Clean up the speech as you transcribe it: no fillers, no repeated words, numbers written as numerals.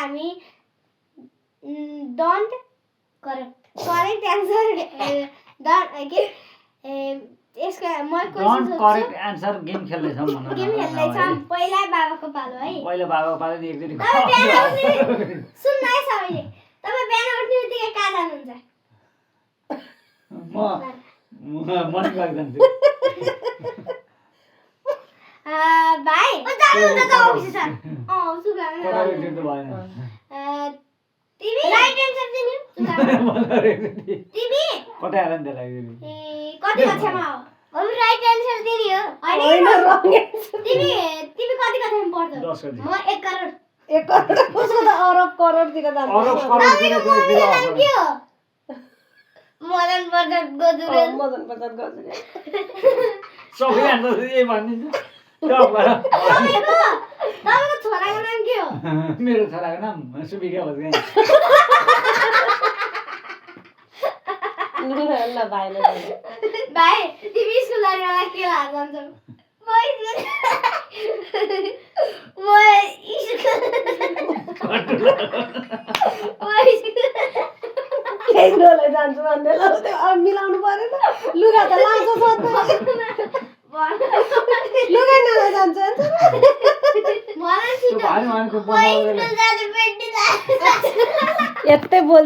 हामी don't correct answer यसको म डोन्ट करेक्ट एन्सर गेम खेल्दैछौँ भन्न गेम खेल्दैछौँ पहिला बाबाको पालो है पहिला बाबाको पालो नि एकचोटि सुन्न है सबैले तपाईँ बिहान उठ्ने बित्तिकै कहाँ जानुहुन्छ म मर्निङ वाक जान्छु भाइ जानुहुन्छ त अफिस सर कोठाको ड्युटी भएन तिमी राइट एन्सर दिनु तिमी कतै हाल नि त्यसलाई कति कक्षामा हो हम राइट एन्सर दिने हो होइन हैन रङ एन्सर तिमी तिमी कति कक्षामा पढ्छौ 10 कति म 1 करोड 1 करोड उसको त अरब करोडतिर जान्छ अरब करोडतिर के हो मदन प्रसाद गजुरेल मदन प्रसाद गजुरेल सबै आन्सर यही भनिदिन्छ तपाईको छोराको नाम के हो मेरो छोराको नाम सुबिका भन्छ ल भाइले भाइ तिमी स्कुल जाने बेला के लाएर जान्छौ केही डोले जान्छु भन्दै ल त्यो अब मिलाउनु परेन लुगा त लान्छ सोध्नु लुगा नला जान्छ मलाई त्यो भाइ मानको बनाउँदैन स्कुल जाने पेन्टी यतै बोल्छ